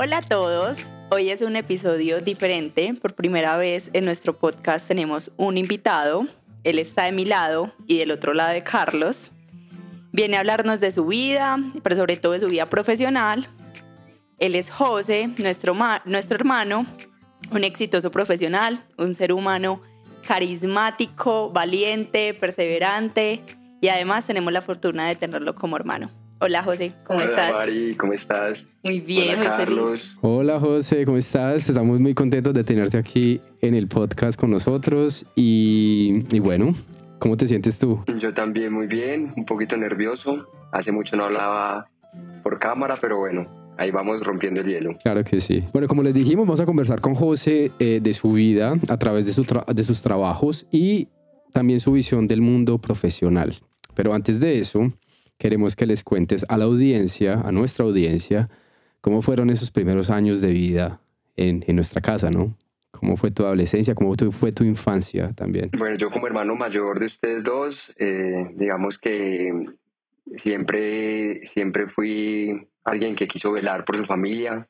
Hola a todos, hoy es un episodio diferente. Por primera vez en nuestro podcast tenemos un invitado. Él está de mi lado y del otro lado de Carlos. Viene a hablarnos de su vida, pero sobre todo de su vida profesional. Él es José, nuestro hermano, un exitoso profesional, un ser humano carismático, valiente, perseverante y además tenemos la fortuna de tenerlo como hermano. Hola José, ¿cómo estás? Hola Mari, ¿cómo estás? Muy bien, Hola, muy Carlos. feliz. Hola José, ¿cómo estás? Estamos muy contentos de tenerte aquí en el podcast con nosotros y bueno, ¿cómo te sientes tú? Yo también muy bien, un poquito nervioso. Hace mucho no hablaba por cámara, pero bueno, ahí vamos rompiendo el hielo. Claro que sí. Bueno, como les dijimos, vamos a conversar con José de su vida a través de sus trabajos y también su visión del mundo profesional. Pero antes de eso, queremos que les cuentes a la audiencia, a nuestra audiencia, cómo fueron esos primeros años de vida en nuestra casa, ¿no? ¿Cómo fue tu adolescencia? ¿Cómo fue tu infancia también? Bueno, yo como hermano mayor de ustedes dos, digamos que siempre fui alguien que quiso velar por su familia,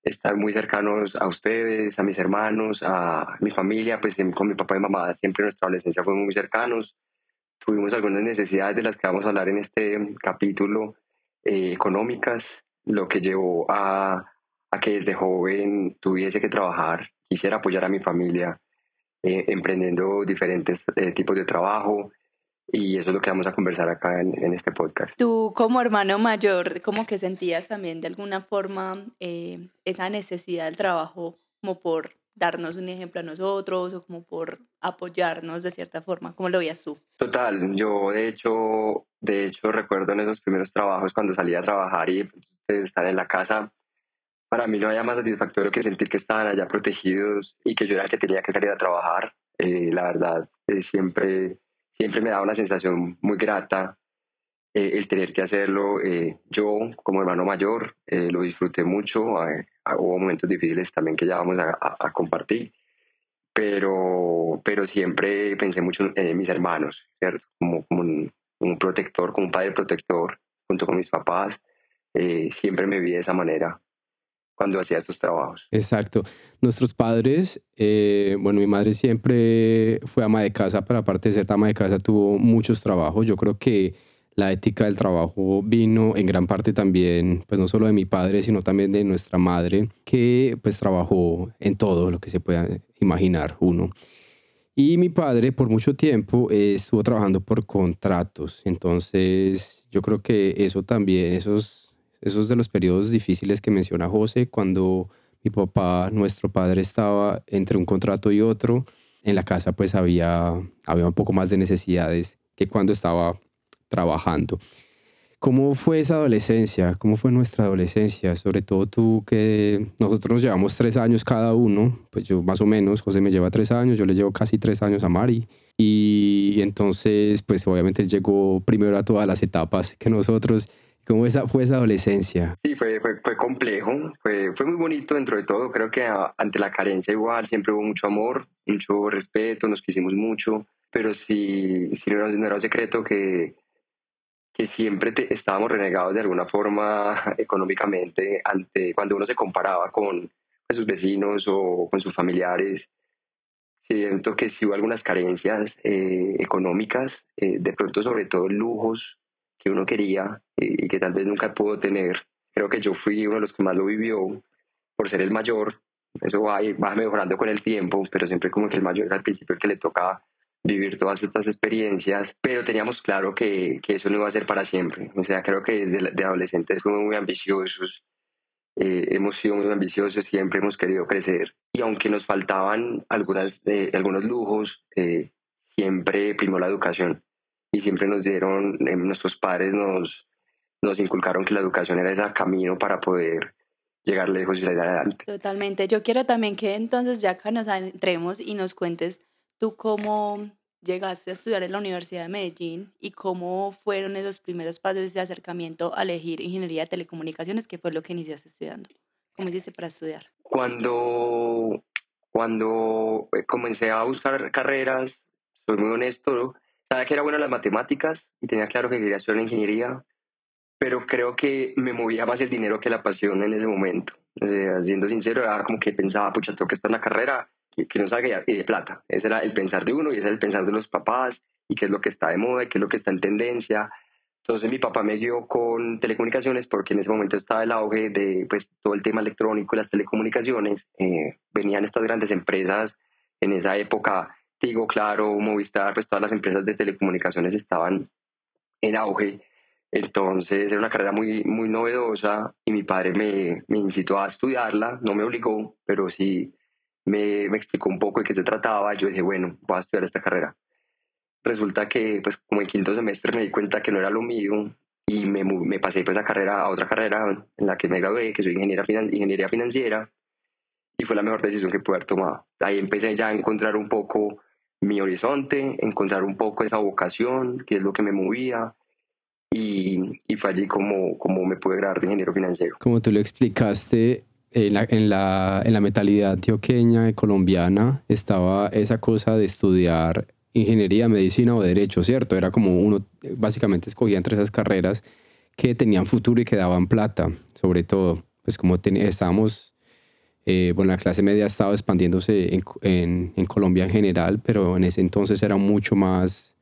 estar muy cercanos a ustedes, a mis hermanos, a mi familia, pues con mi papá y mamá siempre en nuestra adolescencia fuimos muy cercanos. Tuvimos algunas necesidades de las que vamos a hablar en este capítulo, económicas, lo que llevó a que desde joven tuviese que trabajar, quisiera apoyar a mi familia emprendiendo diferentes tipos de trabajo, y eso es lo que vamos a conversar acá en este podcast. Tú como hermano mayor, ¿cómo que sentías también de alguna forma esa necesidad del trabajo como por darnos un ejemplo a nosotros o como por apoyarnos de cierta forma? ¿Cómo lo veías tú? Total, yo de hecho recuerdo en esos primeros trabajos cuando salía a trabajar y pues, ustedes están en la casa. Para mí no había más satisfactorio que sentir que estaban allá protegidos y que yo era el que tenía que salir a trabajar. La verdad, siempre me daba una sensación muy grata el tener que hacerlo. Yo, como hermano mayor, lo disfruté mucho. Hubo momentos difíciles también que ya vamos a compartir, pero siempre pensé mucho en mis hermanos, ¿cierto? Como un protector, como un padre protector junto con mis papás. Siempre me vi de esa manera cuando hacía estos trabajos. Exacto. Nuestros padres, bueno, mi madre siempre fue ama de casa, pero aparte de ser ama de casa tuvo muchos trabajos. Yo creo que la ética del trabajo vino en gran parte también, pues no solo de mi padre, sino también de nuestra madre, que pues trabajó en todo lo que se pueda imaginar uno. Y mi padre por mucho tiempo estuvo trabajando por contratos. Entonces yo creo que eso también, esos de los periodos difíciles que menciona José, cuando mi papá, nuestro padre, estaba entre un contrato y otro, en la casa pues había un poco más de necesidades que cuando estaba trabajando. ¿Cómo fue esa adolescencia? ¿Cómo fue nuestra adolescencia? Sobre todo tú, que nosotros nos llevamos 3 años cada uno, pues yo más o menos, José me lleva 3 años, yo le llevo casi 3 años a Mari. Y entonces, pues obviamente él llegó primero a todas las etapas que nosotros. ¿Cómo fue esa adolescencia? Sí, fue complejo, fue muy bonito dentro de todo. Creo que ante la carencia igual siempre hubo mucho amor, mucho respeto, nos quisimos mucho, pero sí no era un secreto que siempre estábamos renegados de alguna forma económicamente cuando uno se comparaba con sus vecinos o con sus familiares. Siento que sí hubo algunas carencias económicas, de pronto sobre todo lujos que uno quería y que tal vez nunca pudo tener. Creo que yo fui uno de los que más lo vivió por ser el mayor. Eso va mejorando con el tiempo, pero siempre como que el mayor es al principio el que le toca vivir todas estas experiencias, pero teníamos claro que eso no iba a ser para siempre. O sea, creo que desde de adolescentes fuimos muy ambiciosos, hemos sido muy ambiciosos, siempre hemos querido crecer. Y aunque nos faltaban algunos lujos, siempre primó la educación. Y siempre nos dieron, nuestros padres nos inculcaron que la educación era ese camino para poder llegar lejos y salir adelante. Totalmente. Yo quiero también que entonces ya acá nos entremos y nos cuentes tú cómo llegaste a estudiar en la Universidad de Medellín y cómo fueron esos primeros pasos de acercamiento a elegir ingeniería de telecomunicaciones, que fue lo que iniciaste estudiando. ¿Cómo hiciste para estudiar? Cuando comencé a buscar carreras, soy muy honesto, ¿no? Sabía que era bueno en las matemáticas y tenía claro que quería estudiar ingeniería, pero creo que me movía más el dinero que la pasión en ese momento. Siendo sincero, era como que pensaba, pucha, tengo que estar en una carrera que no salga y de plata. Ese era el pensar de uno y ese era el pensar de los papás y qué es lo que está de moda y qué es lo que está en tendencia. Entonces mi papá me guió con telecomunicaciones porque en ese momento estaba el auge de pues, todo el tema electrónico y las telecomunicaciones. Venían estas grandes empresas en esa época, Tigo, Claro, Movistar, pues todas las empresas de telecomunicaciones estaban en auge. Entonces era una carrera muy, muy novedosa y mi padre me incitó a estudiarla, no me obligó, pero sí me explicó un poco de qué se trataba. Yo dije, bueno, voy a estudiar esta carrera. Resulta que pues como en quinto semestre me di cuenta que no era lo mío y me pasé pues esa carrera a otra carrera en la que me gradué, que soy ingeniería financiera, y fue la mejor decisión que pude haber tomado. Ahí empecé ya a encontrar un poco mi horizonte, encontrar un poco esa vocación, que es lo que me movía, y fue allí como me pude graduar de ingeniero financiero. Como tú lo explicaste, en la mentalidad antioqueña y colombiana estaba esa cosa de estudiar ingeniería, medicina o derecho, ¿cierto? Era como uno básicamente escogía entre esas carreras que tenían futuro y que daban plata, sobre todo. Pues como estábamos, bueno, la clase media estaba expandiéndose en Colombia en general, pero en ese entonces era mucho más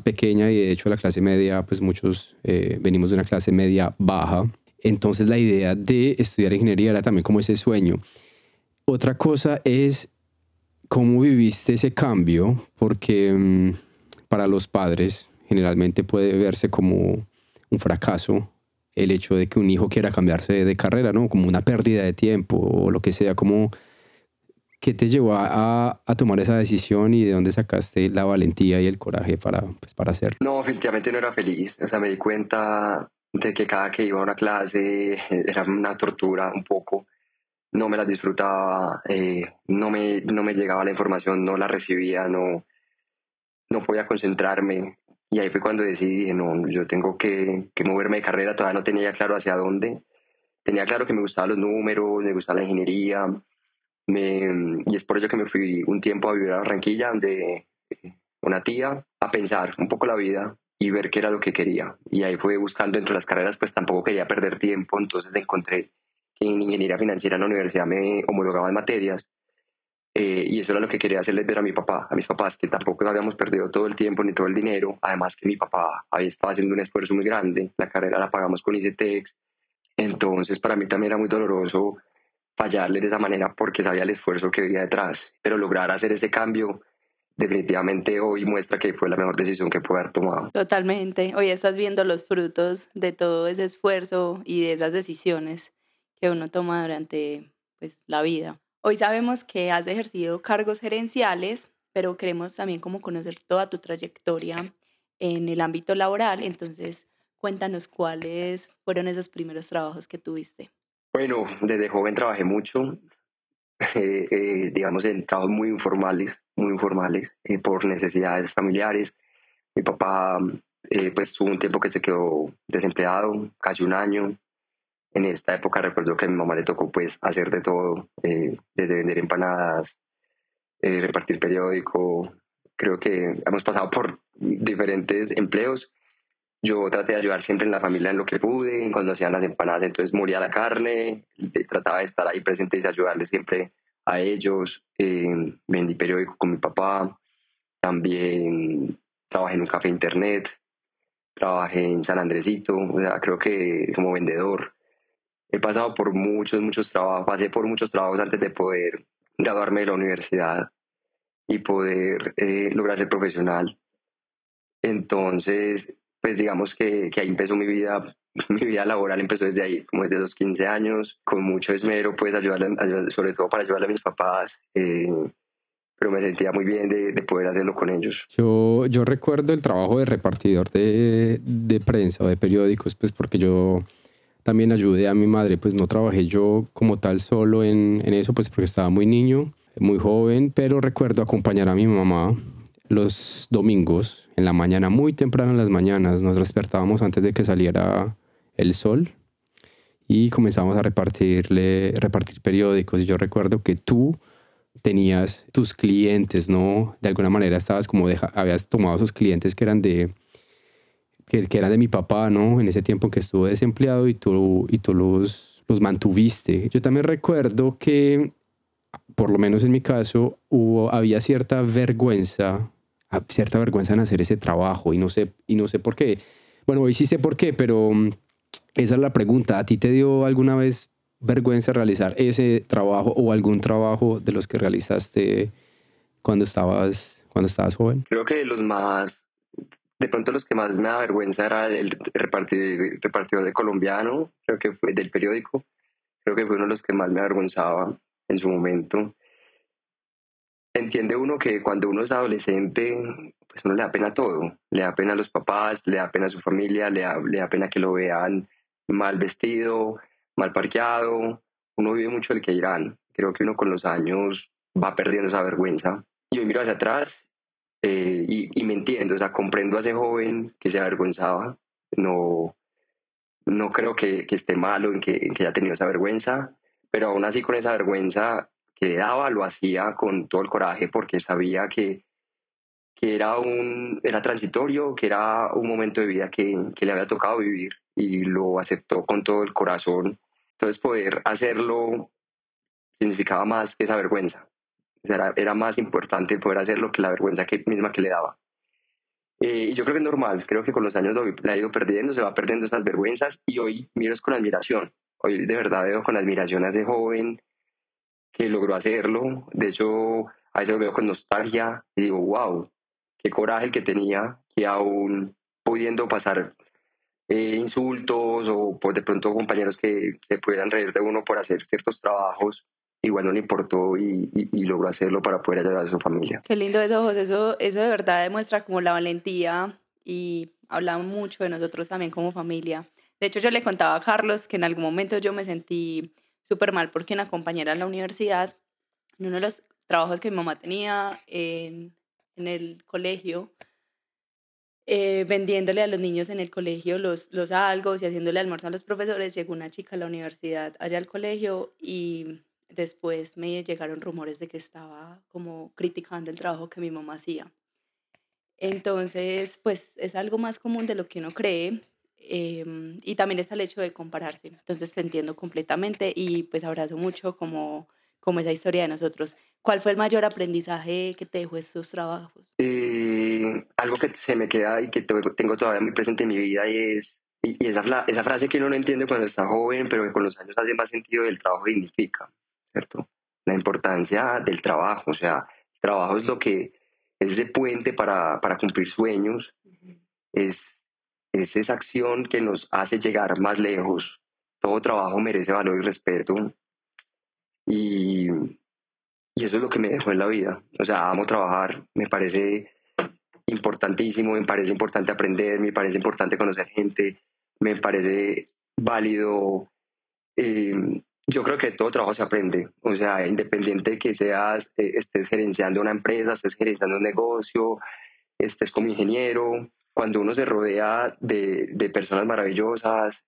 pequeña y de hecho la clase media, pues muchos venimos de una clase media baja. Entonces la idea de estudiar ingeniería era también como ese sueño. Otra cosa es cómo viviste ese cambio, porque para los padres generalmente puede verse como un fracaso el hecho de que un hijo quiera cambiarse de carrera, ¿no? Como una pérdida de tiempo o lo que sea, como ¿qué te llevó a tomar esa decisión y de dónde sacaste la valentía y el coraje para hacerlo? No, definitivamente no era feliz. O sea, me di cuenta de que cada que iba a una clase era una tortura un poco. No me las disfrutaba, no me llegaba la información, no la recibía, no podía concentrarme. Y ahí fue cuando decidí, no, yo tengo que moverme de carrera. Todavía no tenía claro hacia dónde. Tenía claro que me gustaban los números, me gustaba la ingeniería. Y es por ello que me fui un tiempo a vivir a Barranquilla, donde una tía, a pensar un poco la vida y ver qué era lo que quería. Y ahí fue buscando entre las carreras, pues tampoco quería perder tiempo, entonces encontré que en ingeniería financiera en la universidad me homologaban materias, y eso era lo que quería hacerles ver a mis papás, que tampoco habíamos perdido todo el tiempo ni todo el dinero, además que mi papá había estado haciendo un esfuerzo muy grande, la carrera la pagamos con ICETEX, entonces para mí también era muy doloroso fallarles de esa manera porque sabía el esfuerzo que había detrás, pero lograr hacer ese cambio definitivamente hoy muestra que fue la mejor decisión que pude haber tomado. Totalmente. Hoy estás viendo los frutos de todo ese esfuerzo y de esas decisiones que uno toma durante pues, la vida. Hoy sabemos que has ejercido cargos gerenciales, pero queremos también como conocer toda tu trayectoria en el ámbito laboral. Entonces, cuéntanos cuáles fueron esos primeros trabajos que tuviste. Bueno, desde joven trabajé mucho, digamos, en trabajos muy informales, por necesidades familiares. Mi papá, pues, tuvo un tiempo que se quedó desempleado, casi un año. En esta época recuerdo que a mi mamá le tocó, pues, hacer de todo, desde vender empanadas, repartir periódico. Creo que hemos pasado por diferentes empleos. Yo traté de ayudar siempre en la familia en lo que pude. Cuando hacían las empanadas, entonces moría la carne. Trataba de estar ahí presente y ayudarles siempre a ellos. Vendí periódico con mi papá. También trabajé en un café internet. Trabajé en San Andresito. O sea, creo que como vendedor. He pasado por muchos trabajos. Pasé por muchos trabajos antes de poder graduarme de la universidad y poder lograr ser profesional. Entonces, pues digamos que ahí empezó mi vida laboral empezó desde ahí, como desde los 15 años, con mucho esmero, pues sobre todo para ayudarle a mis papás, pero me sentía muy bien de poder hacerlo con ellos. Yo recuerdo el trabajo de repartidor de prensa o de periódicos, pues porque yo también ayudé a mi madre, pues no trabajé yo como tal solo en eso, pues porque estaba muy niño, muy joven, pero recuerdo acompañar a mi mamá los domingos en la mañana, muy temprano en las mañanas. Nos despertábamos antes de que saliera el sol y comenzamos a repartir periódicos. Y yo recuerdo que tú tenías tus clientes, ¿no? De alguna manera estabas como habías tomado esos clientes que que eran de mi papá, ¿no? En ese tiempo que estuvo desempleado y tú los mantuviste. Yo también recuerdo que, por lo menos en mi caso, había cierta vergüenza en hacer ese trabajo y no sé por qué. Bueno, hoy sí sé por qué, pero esa es la pregunta. ¿A ti te dio alguna vez vergüenza realizar ese trabajo o algún trabajo de los que realizaste cuando estabas joven? Creo que de pronto los que más me da vergüenza era el repartidor de colombiano, creo que fue del periódico, creo que fue uno de los que más me avergonzaba en su momento. Entiende uno que cuando uno es adolescente, pues uno le da pena todo, le da pena a los papás, le da pena a su familia, le da pena que lo vean mal vestido, mal parqueado, uno vive mucho el que dirán. Creo que uno con los años va perdiendo esa vergüenza. Y hoy miro hacia atrás y me entiendo, o sea, comprendo a ese joven que se avergonzaba, no creo que esté malo en que haya tenido esa vergüenza, pero aún así con esa vergüenza que le daba, lo hacía con todo el coraje porque sabía que era transitorio, que era un momento de vida que le había tocado vivir y lo aceptó con todo el corazón. Entonces poder hacerlo significaba más que esa vergüenza. O sea, era más importante poder hacerlo que la vergüenza misma que le daba. Y yo creo que es normal, creo que con los años la ha ido perdiendo, se va perdiendo esas vergüenzas y hoy miro es con admiración. Hoy de verdad veo con admiración a ese joven que logró hacerlo. De hecho, a veces lo veo con nostalgia y digo, wow, qué coraje el que tenía, que aún pudiendo pasar insultos o pues de pronto compañeros que se pudieran reír de uno por hacer ciertos trabajos, igual no le importó y logró hacerlo para poder ayudar a su familia. Qué lindo eso, José. Eso de verdad demuestra como la valentía y habla mucho de nosotros también como familia. De hecho, yo le contaba a Carlos que en algún momento yo me sentí súper mal porque una compañera en la universidad, en uno de los trabajos que mi mamá tenía en el colegio, vendiéndole a los niños en el colegio los algos y haciéndole almuerzo a los profesores, llegó una chica a la universidad allá al colegio y después me llegaron rumores de que estaba como criticando el trabajo que mi mamá hacía. Entonces, pues es algo más común de lo que uno cree, y también está el hecho de compararse. Entonces te entiendo completamente y pues abrazo mucho como esa historia de nosotros. ¿Cuál fue el mayor aprendizaje que te dejó estos trabajos? Algo que se me queda y que tengo todavía muy presente en mi vida y esa frase que uno no entiende cuando está joven, pero que con los años hace más sentido del trabajo dignifica, ¿cierto? La importancia del trabajo, o sea, el trabajo es lo que es ese puente para cumplir sueños, es esa acción que nos hace llegar más lejos. Todo trabajo merece valor y respeto y, y eso es lo que me dejó en la vida. O sea, amo trabajar, me parece importantísimo, me parece importante aprender, me parece importante conocer gente, me parece válido. Yo creo que todo trabajo se aprende, o sea, independiente de que seas, estés gerenciando una empresa, estés gerenciando un negocio, estés como ingeniero, cuando uno se rodea de personas maravillosas,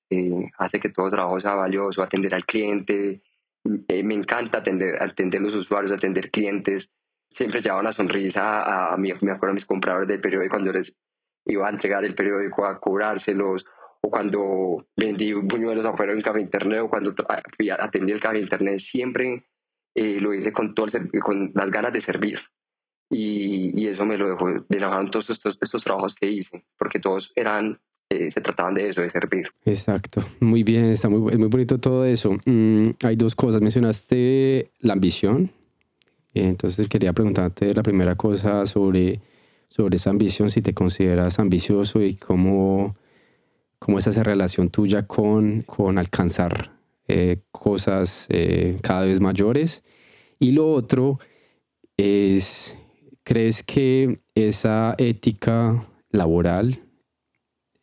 hace que todo trabajo sea valioso, atender al cliente. Me encanta atender los usuarios, atender clientes. Siempre llevaba una sonrisa me acuerdo a mis compradores del periódico cuando les iba a entregar el periódico, a cobrárselos, o cuando vendí buñuelos afuera de un café internet, o cuando atendí el café internet. Siempre lo hice con con las ganas de servir. Y eso me lo dejaron todos estos trabajos que hice, porque todos se trataban de eso, de servir. Exacto, muy bien, es muy bonito todo eso. Hay dos cosas, mencionaste la ambición, entonces quería preguntarte la primera cosa sobre esa ambición, si te consideras ambicioso y cómo es esa relación tuya con alcanzar cosas cada vez mayores. Y lo otro es, ¿crees que esa ética laboral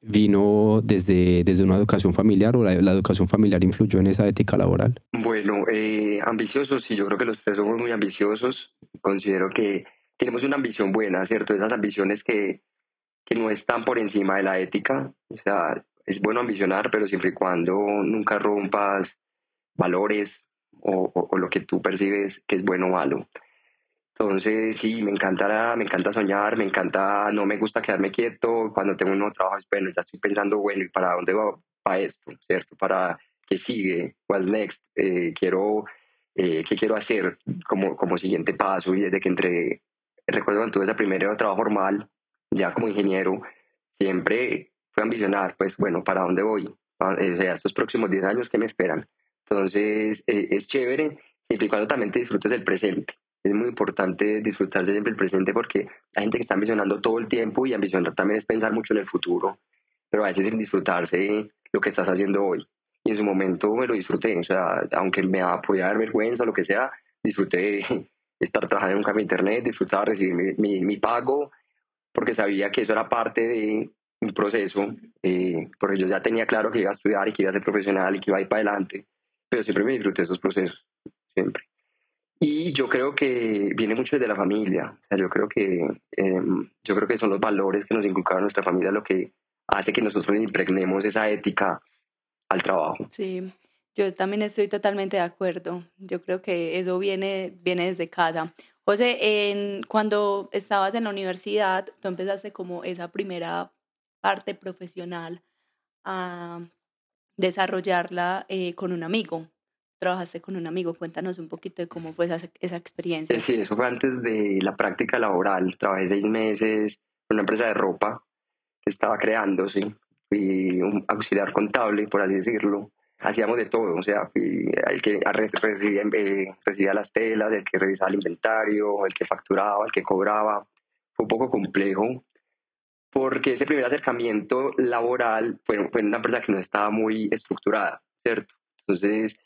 vino desde una educación familiar o la educación familiar influyó en esa ética laboral? Bueno, ambiciosos, sí, yo creo que los tres somos muy ambiciosos. Considero que tenemos una ambición buena, ¿cierto? Esas ambiciones que no están por encima de la ética. O sea, es bueno ambicionar, pero siempre y cuando nunca rompas valores o lo que tú percibes que es bueno o malo. Entonces, sí, me encanta soñar, no me gusta quedarme quieto. Cuando tengo un nuevo trabajo, bueno, ya estoy pensando, bueno, ¿y para dónde va para esto? ¿Cierto? ¿Para qué sigue? What's next? ¿Qué quiero hacer como siguiente paso? Y desde que entré, recuerdo cuando tuve ese primer trabajo formal, ya como ingeniero, siempre fue ambicionar, pues, bueno, ¿para dónde voy? O sea, estos próximos 10 años, ¿qué me esperan? Entonces, es chévere, siempre y cuando también te disfrutes el presente. Es muy importante disfrutarse siempre el presente porque hay gente que está ambicionando todo el tiempo y ambicionar también es pensar mucho en el futuro, pero a veces sin disfrutarse lo que estás haciendo hoy. Y en su momento me lo disfruté, o sea, aunque podía dar vergüenza o lo que sea, disfruté estar trabajando en un café de internet, disfrutaba recibir mi pago, porque sabía que eso era parte de un proceso, porque yo ya tenía claro que iba a estudiar y que iba a ser profesional y que iba a ir para adelante, pero siempre me disfruté esos procesos, siempre. Y yo creo que viene mucho desde la familia. O sea, yo creo que son los valores que nos inculcaron nuestra familia lo que hace que nosotros impregnemos esa ética al trabajo. Sí, yo también estoy totalmente de acuerdo. Yo creo que eso viene desde casa. José, cuando estabas en la universidad, tú empezaste como esa primera parte profesional a desarrollarla con un amigo. Trabajaste con un amigo. Cuéntanos un poquito de cómo fue esa experiencia. Sí, eso fue antes de la práctica laboral. Trabajé 6 meses en una empresa de ropa que estaba creando, sí. Fui un auxiliar contable, por así decirlo. Hacíamos de todo, o sea, fui el que recibía las telas, el que revisaba el inventario, el que facturaba, el que cobraba. Fue un poco complejo porque ese primer acercamiento laboral fue en una empresa que no estaba muy estructurada, ¿cierto? Entonces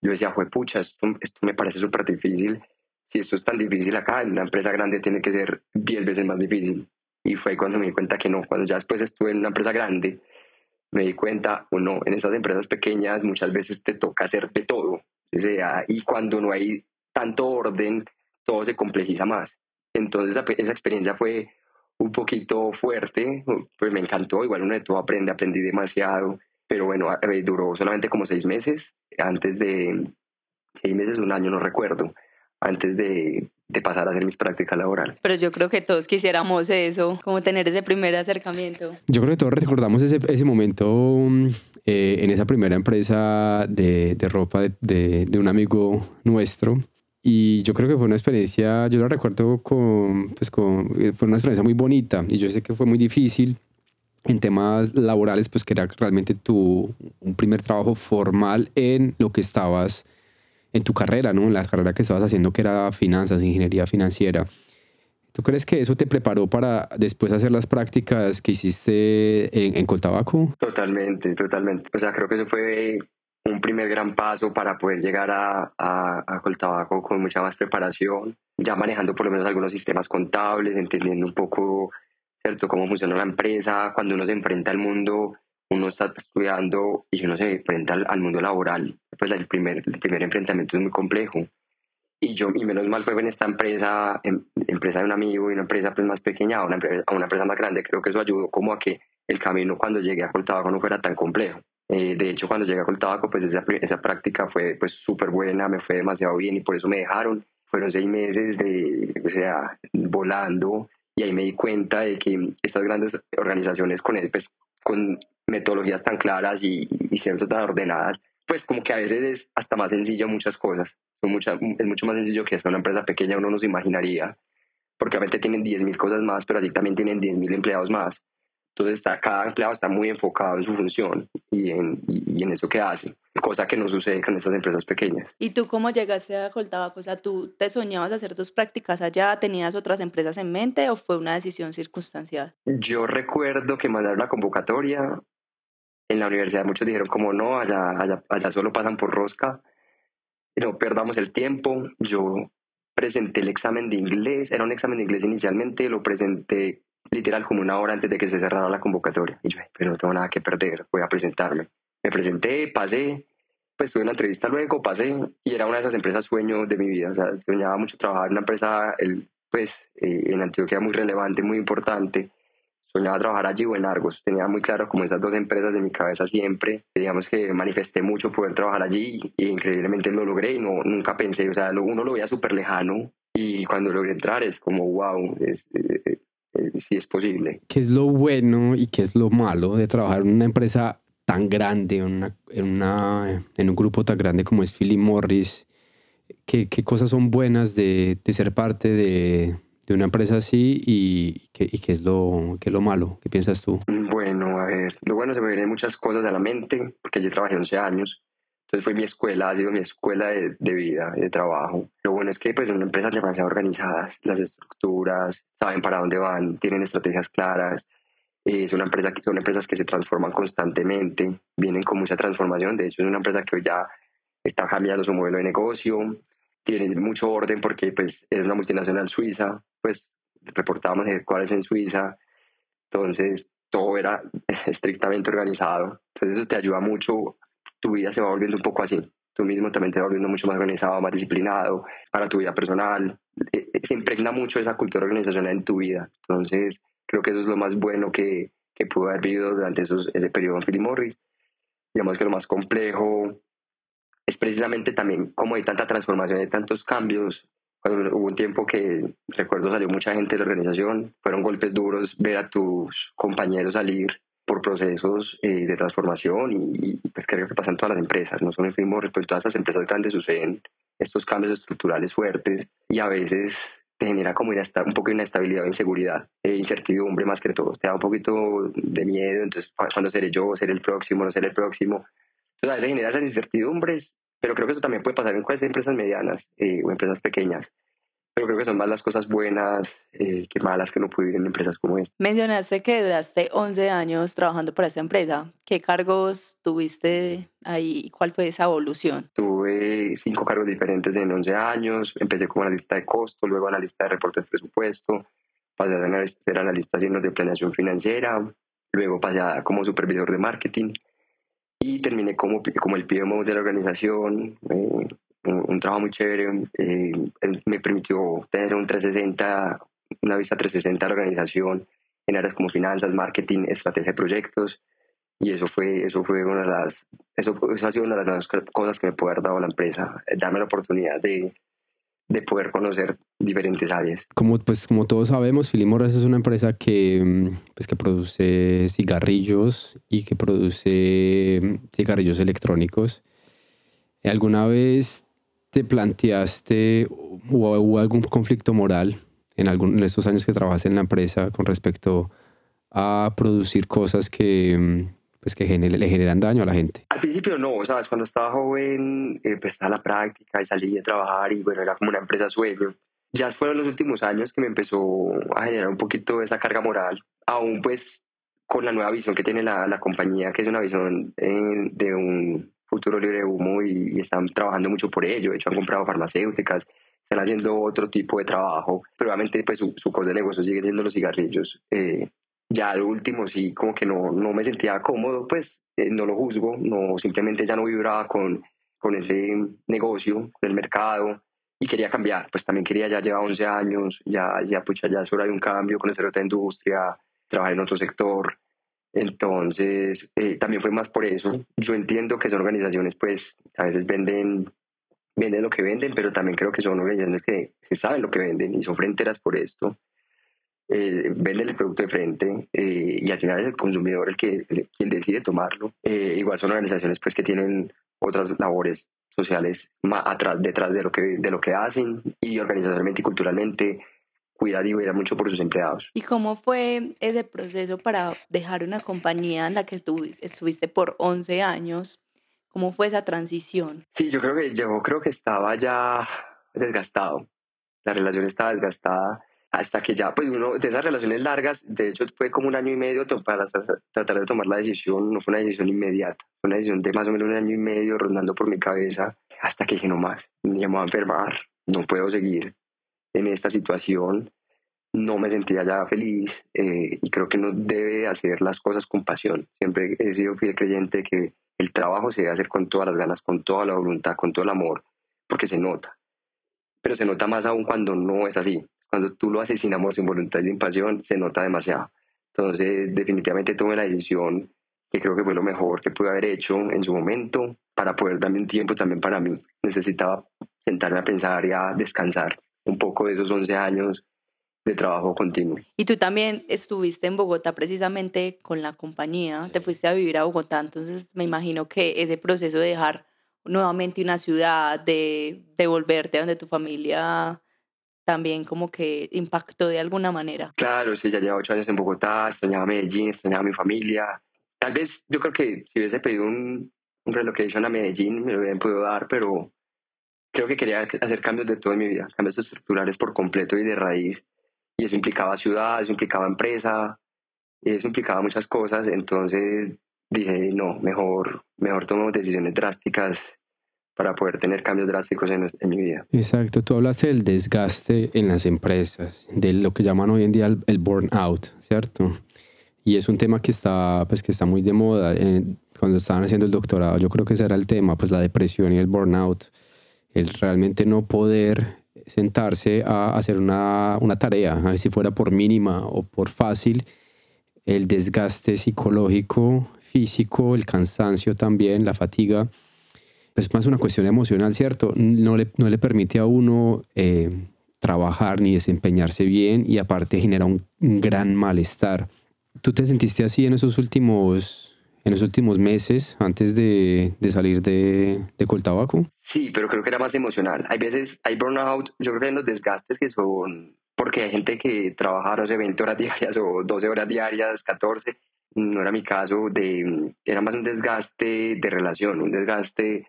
yo decía, pucha, esto me parece súper difícil. Si esto es tan difícil acá, en una empresa grande tiene que ser 10 veces más difícil. Y fue cuando me di cuenta que no, cuando ya después estuve en una empresa grande, me di cuenta, o no, en esas empresas pequeñas muchas veces te toca hacer de todo. O sea, y cuando no hay tanto orden, todo se complejiza más. Entonces esa experiencia fue un poquito fuerte, pues me encantó, igual uno de todo aprendí demasiado, pero bueno, duró solamente como 6 meses, antes de 6 meses, un año, no recuerdo, antes de pasar a hacer mis prácticas laborales. Pero yo creo que todos quisiéramos eso, como tener ese primer acercamiento. Yo creo que todos recordamos ese momento en esa primera empresa de ropa de un amigo nuestro. Y yo creo que fue una experiencia, yo la recuerdo fue una experiencia muy bonita. Y yo sé que fue muy difícil en temas laborales, pues que era realmente un primer trabajo formal en lo que estabas, en tu carrera, ¿no? En la carrera que estabas haciendo, que era finanzas, ingeniería financiera. ¿Tú crees que eso te preparó para después hacer las prácticas que hiciste en Coltabaco? Totalmente, totalmente. O sea, creo que eso fue un primer gran paso para poder llegar a Coltabaco con mucha más preparación, ya manejando por lo menos algunos sistemas contables, entendiendo un poco, ¿cierto?, cómo funciona la empresa. Cuando uno se enfrenta al mundo, uno está estudiando y uno se enfrenta al mundo laboral, pues el primer enfrentamiento es muy complejo. Y menos mal fue en esta empresa de un amigo y una empresa pues más pequeña a una empresa más grande. Creo que eso ayudó como a que el camino cuando llegué a Coltabaco no fuera tan complejo. De hecho, cuando llegué a Coltabaco, pues esa práctica fue pues súper buena, me fue demasiado bien y por eso me dejaron. Fueron 6 meses o sea, volando, y ahí me di cuenta de que estas grandes organizaciones con metodologías tan claras y siempre tan ordenadas, pues como que a veces es hasta más sencillo muchas cosas. Es mucho más sencillo que una empresa pequeña, uno no se imaginaría, porque obviamente tienen 10.000 cosas más, pero allí también tienen 10.000 empleados más. Entonces cada empleado está muy enfocado en su función y en eso que hace, cosa que no sucede con estas empresas pequeñas. ¿Y tú cómo llegaste a Coltabaco? O sea, ¿tú te soñabas hacer tus prácticas allá? ¿Tenías otras empresas en mente o fue una decisión circunstancial? Yo recuerdo que mandaron la convocatoria. En la universidad muchos dijeron como no, allá solo pasan por rosca, no perdamos el tiempo. Yo presenté el examen de inglés, era un examen de inglés inicialmente, lo presenté literal como una hora antes de que se cerrara la convocatoria. Y yo, pero no tengo nada que perder, voy a presentarme. Me presenté, pasé, pues tuve una entrevista luego, pasé, y era una de esas empresas sueño de mi vida. O sea, soñaba mucho trabajar en una empresa, en Antioquia muy relevante, muy importante. Soñaba trabajar allí o en Argos. Tenía muy claro como esas dos empresas en mi cabeza siempre. Digamos que manifesté mucho poder trabajar allí y increíblemente lo logré y nunca pensé, o sea, uno lo veía súper lejano, Y cuando logré entrar es como, wow, sí es posible. ¿Qué es lo bueno y qué es lo malo de trabajar en una empresa tan grande, en un grupo tan grande como es Philip Morris? ¿Qué cosas son buenas de ser parte de una empresa así y qué es lo malo? ¿Qué piensas tú? Bueno, a ver, lo bueno, se me vienen muchas cosas a la mente, porque yo trabajé 11 años, entonces fue mi escuela, ha sido mi escuela de vida, de trabajo. Lo bueno es que pues son empresas demasiado organizadas, las estructuras, saben para dónde van, tienen estrategias claras. Son empresas que se transforman constantemente, vienen con mucha transformación. De hecho, es una empresa que hoy ya está cambiando su modelo de negocio, tiene mucho orden porque pues, es una multinacional suiza, pues reportábamos cuál es en Suiza, entonces todo era estrictamente organizado. Entonces eso te ayuda mucho, tu vida se va volviendo un poco así. Tú mismo también te vas volviendo mucho más organizado, más disciplinado para tu vida personal. Se impregna mucho esa cultura organizacional en tu vida. Entonces, creo que eso es lo más bueno que pude haber vivido durante ese periodo en Philip Morris. Digamos que lo más complejo es precisamente también como hay tanta transformación, hay tantos cambios. Cuando hubo un tiempo que, recuerdo, salió mucha gente de la organización, fueron golpes duros ver a tus compañeros salir por procesos de transformación y pues creo que pasan todas las empresas, no solo en Philip Morris, pero en todas las empresas grandes suceden estos cambios estructurales fuertes y a veces te genera como un poco de inestabilidad o inseguridad, incertidumbre más que todo, te da un poquito de miedo, entonces ¿cuándo seré yo? ¿Seré el próximo? ¿No seré el próximo? Entonces a veces genera esas incertidumbres, pero creo que eso también puede pasar en cualquier empresas medianas o empresas pequeñas, pero creo que son más las cosas buenas que malas que no puede vivir en empresas como esta. Mencionaste que duraste 11 años trabajando para esta empresa. ¿Qué cargos tuviste ahí? ¿Cuál fue esa evolución? Tuve 5 cargos diferentes en 11 años. Empecé como analista de costo, luego analista de reporte de presupuesto, pasé a ser analista de planeación financiera, luego pasé como supervisor de marketing y terminé como el PMO de la organización. Un trabajo muy chévere. Me permitió tener una vista 360 de la organización en áreas como finanzas, marketing, estrategia de proyectos. Y eso ha sido una de las cosas que me puede haber dado la empresa, darme la oportunidad de poder conocer diferentes áreas. Como todos sabemos, Philip Morris es una empresa que produce cigarrillos y que produce cigarrillos electrónicos. ¿Alguna vez te planteaste o hubo algún conflicto moral en estos años que trabajaste en la empresa con respecto a producir cosas que le generan daño a la gente? Al principio no, ¿sabes? Cuando estaba joven, estaba en la práctica y salí a trabajar y bueno, era como una empresa sueño. Ya fueron los últimos años que me empezó a generar un poquito esa carga moral, aún pues con la nueva visión que tiene la compañía, que es una visión de un futuro libre de humo y están trabajando mucho por ello. De hecho, han comprado farmacéuticas, están haciendo otro tipo de trabajo, pero obviamente pues su cosa de negocio sigue siendo los cigarrillos. Ya al último sí, como que no me sentía cómodo, pues no lo juzgo, no, simplemente ya no vibraba con ese negocio, con el mercado y quería cambiar, pues también quería, ya lleva 11 años, ya es hora de un cambio, conocer otra industria, trabajar en otro sector. Entonces, también fue más por eso. Yo entiendo que son organizaciones, pues, a veces venden lo que venden, pero también creo que son organizaciones que saben lo que venden y son fronteras por esto. Venden el producto de frente y al final es el consumidor quien decide tomarlo. Igual son organizaciones pues que tienen otras labores sociales detrás de lo que hacen y organizacionalmente y culturalmente cuidan y velan mucho por sus empleados. ¿Y cómo fue ese proceso para dejar una compañía en la que tú estuviste por 11 años? ¿Cómo fue esa transición? Sí, yo creo que estaba ya desgastado. La relación estaba desgastada hasta que ya, pues uno de esas relaciones largas, de hecho fue como un año y medio para tratar de tomar la decisión, no fue una decisión inmediata, fue una decisión de más o menos un año y medio rondando por mi cabeza, hasta que dije no más, me voy a enfermar, no puedo seguir en esta situación, no me sentía ya feliz y creo que uno debe hacer las cosas con pasión. Siempre he sido fiel creyente de que el trabajo se debe hacer con todas las ganas, con toda la voluntad, con todo el amor, porque se nota. Pero se nota más aún cuando no es así. Cuando tú lo haces sin amor, sin voluntad y sin pasión, se nota demasiado. Entonces, definitivamente tomé la decisión que creo que fue lo mejor que pude haber hecho en su momento para poder darme un tiempo también para mí. Necesitaba sentarme a pensar y a descansar. un poco de esos 11 años de trabajo continuo. Y tú también estuviste en Bogotá precisamente con la compañía, te fuiste a vivir a Bogotá, entonces me imagino que ese proceso de dejar nuevamente una ciudad, de volverte donde tu familia también como que impactó de alguna manera. Claro, sí, ya llevo 8 años en Bogotá, extrañaba Medellín, extrañaba mi familia. Tal vez yo creo que si hubiese pedido un relocation a Medellín me lo hubieran podido dar, pero creo que quería hacer cambios de todo en mi vida, cambios estructurales por completo y de raíz. Y eso implicaba ciudad, eso implicaba empresa, eso implicaba muchas cosas. Entonces dije, no, mejor tomo decisiones drásticas para poder tener cambios drásticos en mi vida. Exacto, tú hablaste del desgaste en las empresas, de lo que llaman hoy en día el burnout, ¿cierto? Y es un tema que está muy de moda. Cuando estaban haciendo el doctorado, yo creo que ese era el tema, pues la depresión y el burnout. El realmente no poder sentarse a hacer una tarea, a ver si fuera por mínima o por fácil, el desgaste psicológico, físico, el cansancio también, la fatiga, es más una cuestión emocional, ¿cierto? No le permite a uno trabajar ni desempeñarse bien y aparte genera un gran malestar. ¿Tú te sentiste así en esos últimos meses antes de salir de Coltabaco? Sí, pero creo que era más emocional. Hay veces, hay burnout, yo creo que en los desgastes que son, porque hay gente que trabaja, no sé, 20 horas diarias o 12 horas diarias, 14, no era mi caso, era más un desgaste de relación, un desgaste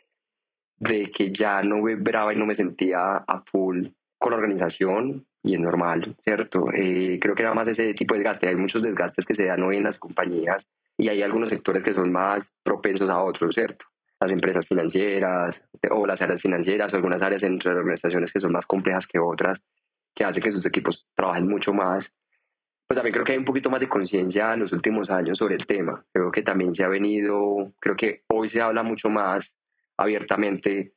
de que ya no vibraba y no me sentía a full con la organización, y es normal, ¿cierto? Creo que era más ese tipo de desgaste. Hay muchos desgastes que se dan hoy en las compañías y hay algunos sectores que son más propensos a otros, ¿cierto? Las empresas financieras o las áreas financieras o algunas áreas entre las organizaciones que son más complejas que otras, que hace que sus equipos trabajen mucho más. Pues también creo que hay un poquito más de conciencia en los últimos años sobre el tema. Creo que también se ha venido, creo que hoy se habla mucho más abiertamente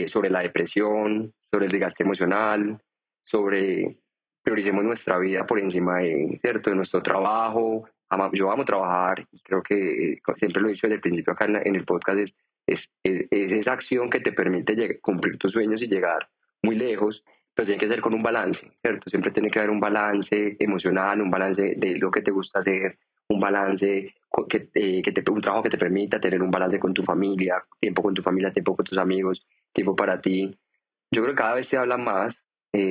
sobre la depresión, sobre el desgaste emocional, sobre prioricemos nuestra vida por encima de, ¿cierto?, de nuestro trabajo. Yo amo trabajar y creo que siempre lo he dicho desde el principio acá en el podcast, es esa acción que te permite cumplir tus sueños y llegar muy lejos, pero tiene que ser con un balance, ¿cierto? Siempre tiene que haber un balance emocional, un balance de lo que te gusta hacer, un balance, un trabajo que te permita tener un balance con tu familia, tiempo con tu familia, tiempo con tus amigos, tiempo para ti. Yo creo que cada vez se habla más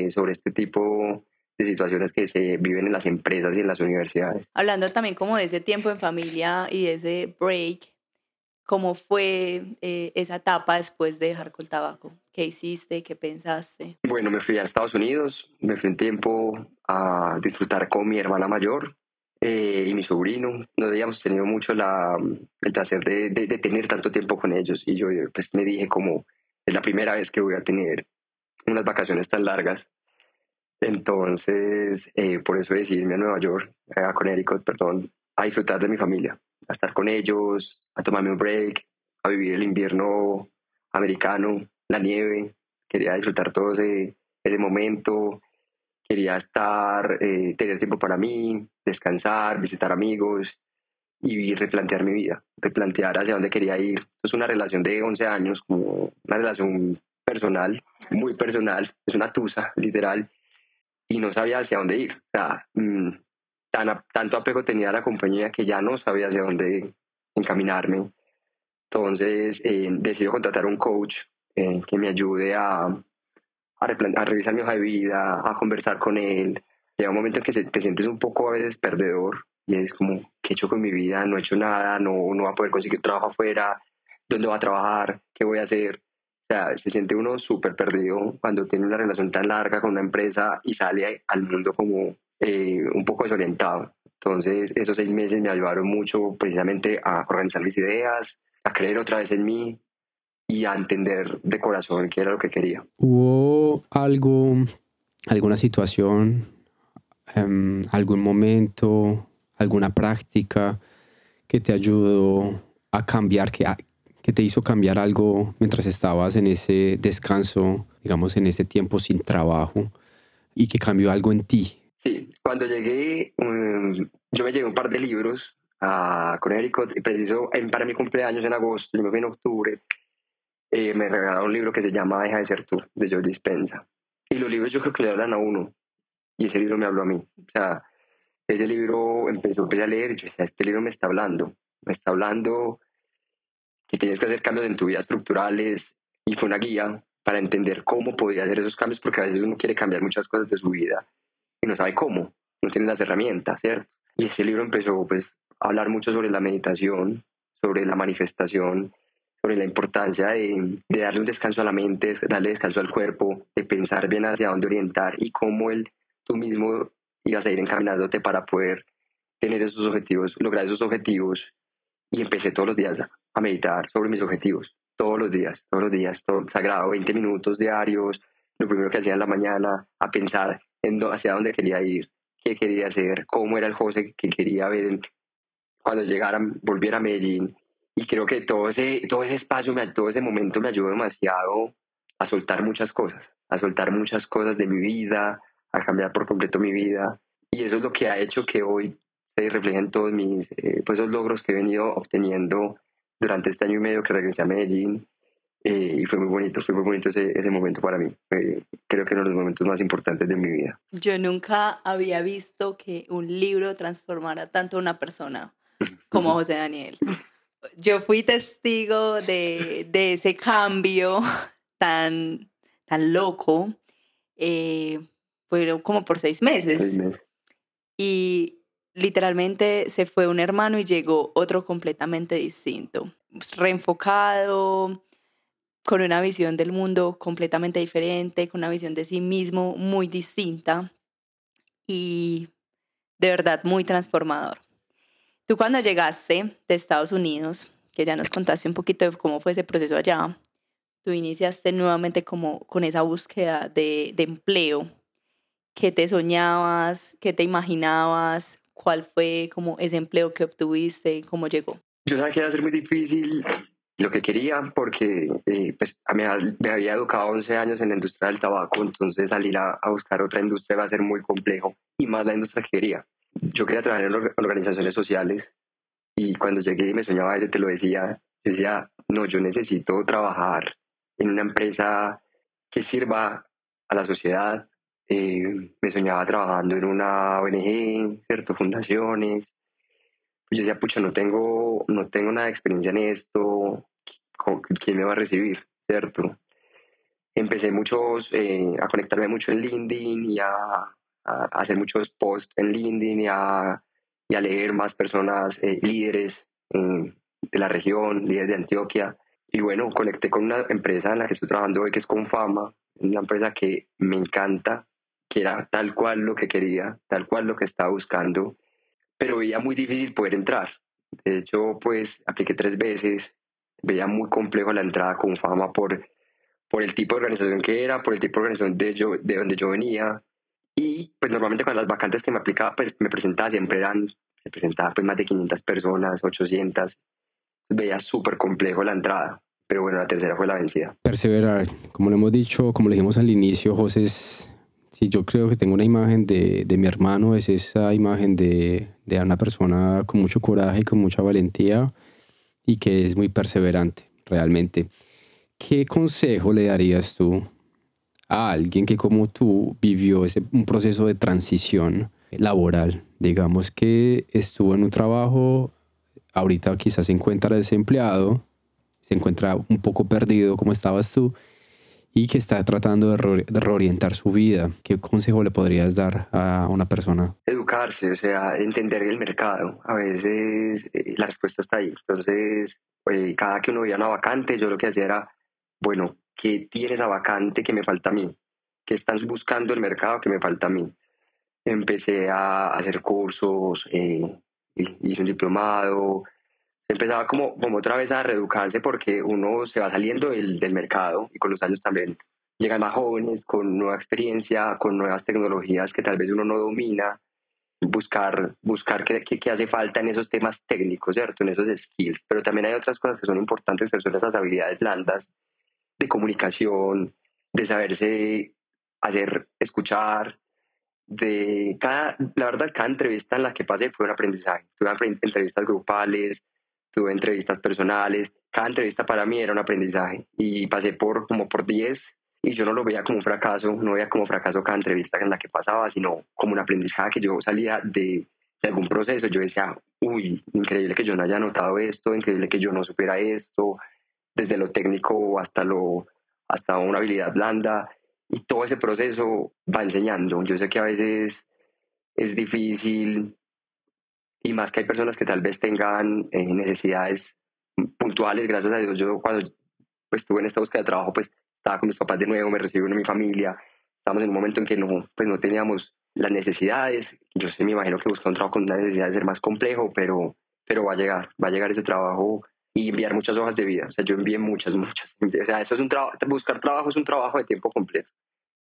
sobre este tipo de situaciones que se viven en las empresas y en las universidades. Hablando también como de ese tiempo en familia y de ese break, ¿cómo fue esa etapa después de dejar Coltabaco? ¿Qué hiciste? ¿Qué pensaste? Bueno, me fui a Estados Unidos, me fui un tiempo a disfrutar con mi hermana mayor y mi sobrino. No habíamos tenido mucho el placer de tener tanto tiempo con ellos y yo pues me dije como es la primera vez que voy a tener unas vacaciones tan largas. Entonces, por eso decidí irme a Nueva York, a Connecticut, perdón, a disfrutar de mi familia, a estar con ellos, a tomarme un break, a vivir el invierno americano, la nieve. Quería disfrutar todo ese momento, quería tener tiempo para mí, descansar, visitar amigos y replantear mi vida, replantear hacia dónde quería ir. Esto es una relación de 11 años, como una relación personal, muy personal, es una tusa, literal, y no sabía hacia dónde ir. O sea, tanto apego tenía a la compañía que ya no sabía hacia dónde encaminarme. Entonces decidí contratar un coach que me ayude a revisar mi hoja de vida, a conversar con él. Llega un momento en que te sientes un poco a veces perdedor y es como, ¿qué he hecho con mi vida? No he hecho nada, no voy a poder conseguir trabajo afuera, ¿dónde voy a trabajar? ¿Qué voy a hacer? O sea, se siente uno súper perdido cuando tiene una relación tan larga con una empresa y sale al mundo como un poco desorientado. Entonces, esos 6 meses me ayudaron mucho precisamente a organizar mis ideas, a creer otra vez en mí y a entender de corazón qué era lo que quería. ¿Hubo alguna situación, algún momento, alguna práctica que te ayudó a cambiar, que te hizo cambiar algo mientras estabas en ese descanso, digamos, en ese tiempo sin trabajo y que cambió algo en ti? Sí, cuando llegué, yo me llevé un par de libros a Connecticut y preciso para mi cumpleaños en agosto, yo me fui en octubre, me regalaron un libro que se llama Deja de ser tú, de Joe Dispenza. Y los libros yo creo que le hablan a uno, y ese libro me habló a mí. O sea, ese libro empecé a leer y yo decía, este libro me está hablando que tienes que hacer cambios en tu vida estructurales, y fue una guía para entender cómo podía hacer esos cambios, porque a veces uno quiere cambiar muchas cosas de su vida y no sabe cómo, no tiene las herramientas, ¿cierto? Y ese libro empezó pues a hablar mucho sobre la meditación, sobre la manifestación, sobre la importancia de darle un descanso a la mente, darle descanso al cuerpo, de pensar bien hacia dónde orientar y cómo tú mismo ibas a ir encaminándote para poder tener esos objetivos, lograr esos objetivos. Y empecé todos los días a meditar sobre mis objetivos, todos los días, todo sagrado, 20 minutos diarios, lo primero que hacía en la mañana, a pensar hacia dónde quería ir, qué quería hacer, cómo era el José que quería ver cuando volviera a Medellín. Y creo que todo ese espacio, todo ese momento me ayudó demasiado a soltar muchas cosas de mi vida, a cambiar por completo mi vida. Y eso es lo que ha hecho que hoy se reflejen todos pues esos logros que he venido obteniendo durante este año y medio que regresé a Medellín. Y fue muy bonito ese momento para mí. Creo que uno de los momentos más importantes de mi vida. Yo nunca había visto que un libro transformara tanto a una persona como José Daniel. Yo fui testigo de ese cambio tan loco, fueron como por 6 meses. 6 meses. Y literalmente se fue un hermano y llegó otro completamente distinto, reenfocado, con una visión del mundo completamente diferente, con una visión de sí mismo muy distinta y de verdad muy transformador. Tú cuando llegaste de Estados Unidos, que ya nos contaste un poquito de cómo fue ese proceso allá, tú iniciaste nuevamente como con esa búsqueda de empleo. ¿Qué te soñabas? ¿Qué te imaginabas? ¿Cuál fue como ese empleo que obtuviste? ¿Cómo llegó? Yo sabía que iba a ser muy difícil lo que quería porque pues, me había educado 11 años en la industria del tabaco, entonces salir a buscar otra industria va a ser muy complejo, y más la industria que quería. Yo quería trabajar en organizaciones sociales, y cuando llegué y me soñaba eso, te lo decía, yo decía, no, yo necesito trabajar en una empresa que sirva a la sociedad. Me soñaba trabajando en una ONG, ¿cierto? Fundaciones. Yo decía, pucha, no tengo nada de experiencia en esto, ¿quién me va a recibir? ¿Cierto? Empecé a conectarme mucho en LinkedIn y a hacer muchos posts en LinkedIn y a leer más personas, líderes de la región, líderes de Antioquia. Y bueno, conecté con una empresa en la que estoy trabajando hoy, que es Confama, una empresa que me encanta, que era tal cual lo que quería, tal cual lo que estaba buscando, pero veía muy difícil poder entrar. De hecho, pues apliqué 3 veces, veía muy complejo la entrada con Fama por el tipo de organización que era, por el tipo de organización de donde yo venía. Y pues normalmente con las vacantes que me aplicaba, pues me presentaba, se presentaba pues más de 500 personas, 800. Veía súper complejo la entrada, pero bueno, la tercera fue la vencida. Perseverar, como lo hemos dicho, como le dijimos al inicio, José si yo creo que tengo una imagen de mi hermano, es esa imagen de una persona con mucho coraje y con mucha valentía y que es muy perseverante, realmente. ¿Qué consejo le darías tú a alguien que como tú vivió un proceso de transición laboral? Digamos que estuvo en un trabajo, ahorita quizás se encuentra desempleado, se encuentra un poco perdido como estabas tú, y que está tratando de reorientar su vida. ¿Qué consejo le podrías dar a una persona? Educarse, o sea, entender el mercado. A veces la respuesta está ahí. Entonces, cada que uno veía una vacante, yo lo que hacía era, bueno, ¿qué tiene esa vacante que me falta a mí? ¿Qué están buscando el mercado que me falta a mí? Empecé a hacer cursos, hice un diplomado. Empezaba como otra vez a reeducarse, porque uno se va saliendo del mercado, y con los años también llegan más jóvenes con nueva experiencia, con nuevas tecnologías que tal vez uno no domina. Buscar qué hace falta en esos temas técnicos, ¿cierto? En esos skills. Pero también hay otras cosas que son importantes, que son esas habilidades blandas de comunicación, de saberse hacer escuchar. La verdad, cada entrevista en la que pasé fue un aprendizaje. Tuve entrevistas grupales, tuve entrevistas personales. Cada entrevista para mí era un aprendizaje, y pasé como por 10, y yo no lo veía como un fracaso, no veía como fracaso cada entrevista en la que pasaba, sino como un aprendizaje que yo salía de algún proceso. Yo decía, uy, increíble que yo no haya notado esto, increíble que yo no supiera esto, desde lo técnico hasta una habilidad blanda, y todo ese proceso va enseñando. Yo sé que a veces es difícil, y más que hay personas que tal vez tengan necesidades puntuales. Gracias a Dios, yo cuando pues, estuve en esta búsqueda de trabajo, pues estaba con mis papás de nuevo, me recibieron en mi familia, estábamos en un momento en que no, pues, no teníamos las necesidades. Yo sí me imagino que buscar un trabajo con una necesidad de ser más complejo, pero va a llegar ese trabajo, y enviar muchas hojas de vida. O sea, yo envié muchas. O sea, eso es un trabajo, buscar trabajo es un trabajo de tiempo completo,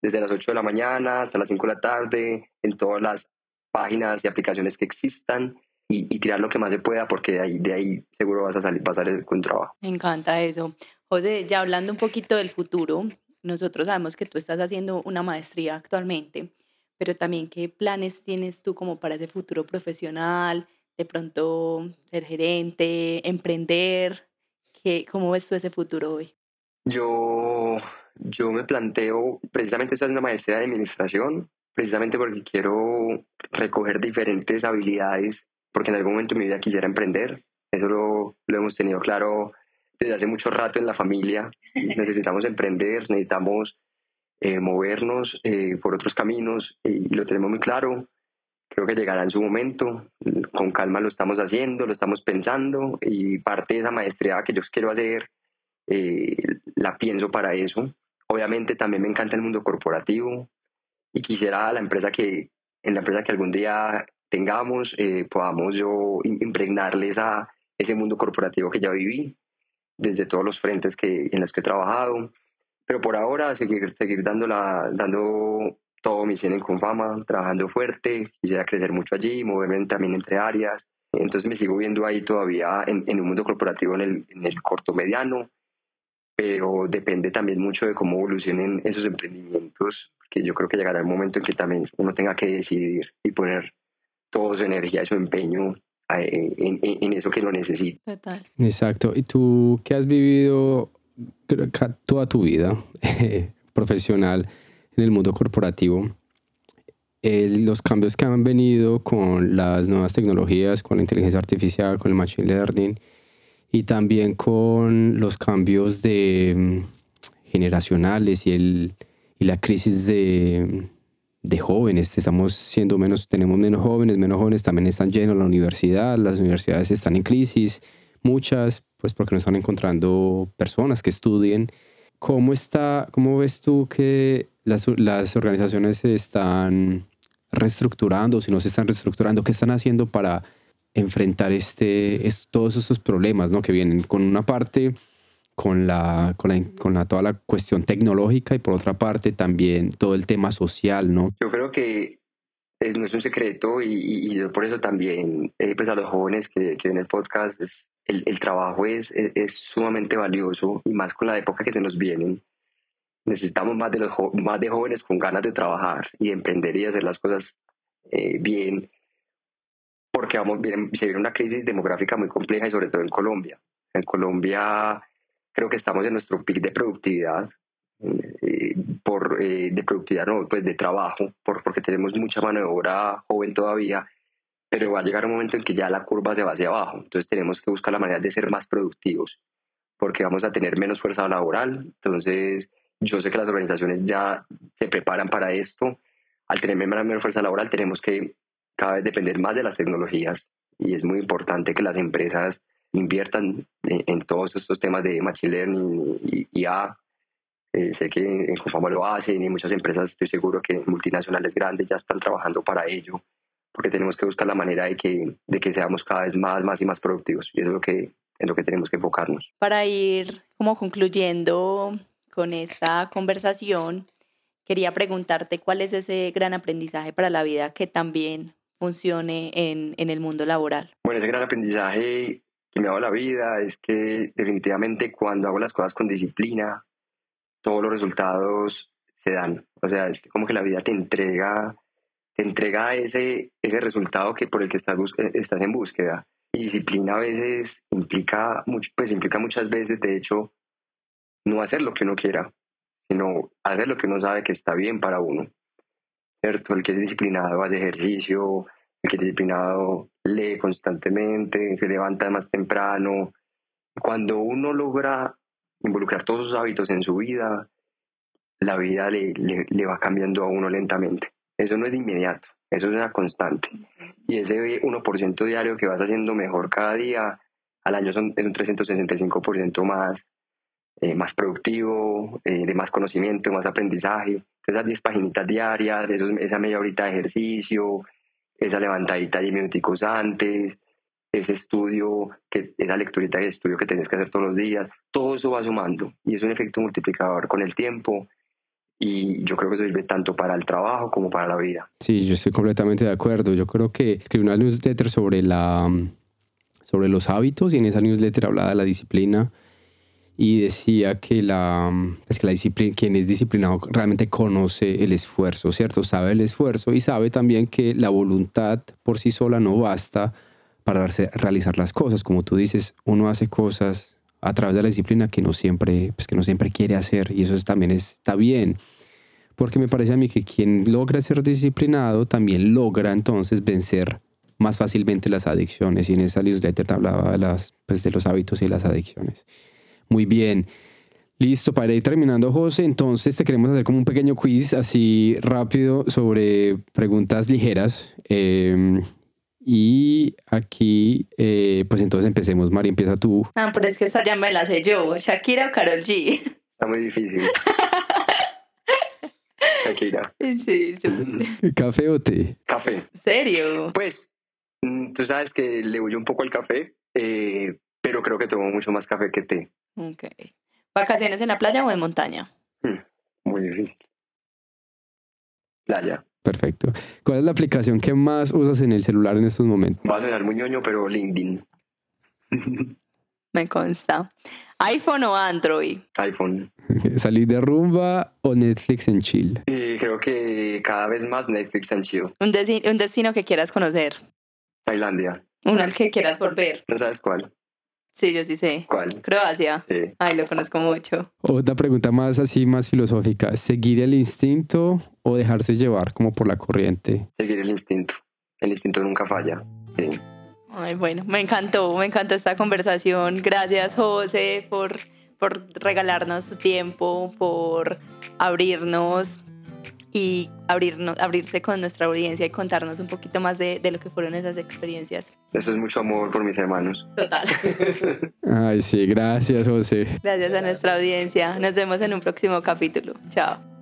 desde las 8 de la mañana hasta las 5 de la tarde, en todas las páginas y aplicaciones que existan, y tirar lo que más se pueda, porque de ahí seguro vas a salir con trabajo. Me encanta eso. José, ya hablando un poquito del futuro, nosotros sabemos que tú estás haciendo una maestría actualmente, pero también qué planes tienes tú como para ese futuro profesional, de pronto ser gerente, emprender, ¿cómo ves tú ese futuro hoy? Yo, yo me planteo, precisamente estoy haciendo una maestría de administración, precisamente porque quiero recoger diferentes habilidades, porque en algún momento de mi vida quisiera emprender. Eso lo hemos tenido claro desde hace mucho rato en la familia. Necesitamos emprender, necesitamos movernos por otros caminos, y lo tenemos muy claro. Creo que llegará en su momento, con calma lo estamos haciendo, lo estamos pensando, y parte de esa maestría que yo quiero hacer eh, la pienso para eso. Obviamente también me encanta el mundo corporativo, y quisiera en la empresa que algún día tengamos, podamos yo impregnarles a ese mundo corporativo que ya viví, desde todos los frentes en los que he trabajado. Pero por ahora seguir dando todo mi 100 en Confama, trabajando fuerte. Quisiera crecer mucho allí, moverme también entre áreas. Entonces me sigo viendo ahí todavía en un mundo corporativo en el corto mediano, pero depende también mucho de cómo evolucionen esos emprendimientos, porque yo creo que llegará el momento en que también uno tenga que decidir y poner toda su energía y su empeño en eso que lo necesita. Total. Exacto. ¿Y tú qué has vivido toda tu vida profesional en el mundo corporativo? Los cambios que han venido con las nuevas tecnologías, con la inteligencia artificial, con el machine learning, y también con los cambios generacionales y la crisis de jóvenes. Tenemos menos jóvenes también están llenos la universidad, las universidades están en crisis, muchas, pues porque no están encontrando personas que estudien. ¿Cómo ves tú que las organizaciones se están reestructurando, si no se están reestructurando? ¿Qué están haciendo para enfrentar todos estos problemas, ¿no? que vienen con una parte con toda la cuestión tecnológica, y por otra parte también todo el tema social, ¿no? Yo creo que no es un secreto, y yo por eso también, pues a los jóvenes que ven el podcast, el trabajo es sumamente valioso, y más con la época que se nos vienen. Necesitamos más de jóvenes con ganas de trabajar y de emprender y hacer las cosas bien, porque se viene una crisis demográfica muy compleja, y sobre todo en Colombia. En Colombia creo que estamos en nuestro pic de productividad, de productividad, no, pues de trabajo, porque tenemos mucha mano de obra joven todavía, pero va a llegar un momento en que ya la curva se va hacia abajo. Entonces tenemos que buscar la manera de ser más productivos, porque vamos a tener menos fuerza laboral. Entonces yo sé que las organizaciones ya se preparan para esto. Al tener menos fuerza laboral, tenemos que cada vez depender más de las tecnologías, y es muy importante que las empresas inviertan en todos estos temas de machine learning y IA. Sé que en Confama lo hacen, y muchas empresas, estoy seguro que multinacionales grandes ya están trabajando para ello, porque tenemos que buscar la manera de que seamos cada vez más y más productivos, y eso es lo que tenemos que enfocarnos. Para ir como concluyendo con esta conversación, quería preguntarte cuál es ese gran aprendizaje para la vida que también funcione en el mundo laboral. Bueno, ese gran aprendizaje que me ha dado la vida es que definitivamente cuando hago las cosas con disciplina, todos los resultados se dan. O sea, es como que la vida te entrega ese resultado por el que estás en búsqueda. Y disciplina a veces implica muchas veces, de hecho, no hacer lo que uno quiera, sino hacer lo que uno sabe que está bien para uno, ¿cierto? El que es disciplinado hace ejercicio, el que es disciplinado lee constantemente, se levanta más temprano. Cuando uno logra involucrar todos esos hábitos en su vida, la vida le va cambiando a uno lentamente. Eso no es de inmediato, eso es una constante. Y ese 1% diario que vas haciendo mejor cada día, al año es un 365% más productivo, de más conocimiento, más aprendizaje. Entonces, esas 10 paginitas diarias, esa media horita de ejercicio, esa levantadita 10 minuticos antes, ese estudio, esa lecturita de estudio que tienes que hacer todos los días, todo eso va sumando y es un efecto multiplicador con el tiempo. Y yo creo que eso sirve tanto para el trabajo como para la vida. Sí, yo estoy completamente de acuerdo. Yo creo que escribí una newsletter sobre los hábitos y en esa newsletter hablaba de la disciplina y decía que la disciplina, quien es disciplinado realmente conoce el esfuerzo, ¿cierto? Sabe el esfuerzo y sabe también que la voluntad por sí sola no basta para realizar las cosas. Como tú dices, uno hace cosas a través de la disciplina que no siempre quiere hacer y eso también está bien. Porque me parece a mí que quien logra ser disciplinado también logra entonces vencer más fácilmente las adicciones. Y en esa newsletter te hablaba de los hábitos y las adicciones. Muy bien. Listo, para ir terminando, José, entonces te queremos hacer como un pequeño quiz así rápido sobre preguntas ligeras. Y aquí, pues entonces empecemos. Mari, empieza tú. Pero es que esta ya me la sé yo. ¿Shakira o Karol G? Está muy difícil. Shakira. Sí. ¿Café o té? Café. ¿Serio? Pues, tú sabes que le huyo un poco al café, pero creo que tomo mucho más café que té. Ok. ¿Vacaciones en la playa o en montaña? Muy difícil. Playa. Perfecto. ¿Cuál es la aplicación que más usas en el celular en estos momentos? Va a sonar muy ñoño, pero LinkedIn. Me consta. ¿iPhone o Android? iPhone. ¿Salir de rumba o Netflix en chill? Creo que cada vez más Netflix and chill. Un destino que quieras conocer. Tailandia. Uno al que quieras volver. ¿No sabes cuál? Sí, yo sí sé. ¿Cuál? Croacia. Sí. Ay, lo conozco mucho. Otra pregunta más filosófica. ¿Seguir el instinto o dejarse llevar como por la corriente? Seguir el instinto. El instinto nunca falla. Sí. Ay, bueno, me encantó esta conversación. Gracias, José, por regalarnos tu tiempo, por abrirse con nuestra audiencia y contarnos un poquito más de lo que fueron esas experiencias. Eso es mucho amor por mis hermanos. Total. Ay, sí, gracias, José. Gracias a nuestra audiencia. Nos vemos en un próximo capítulo. Chao.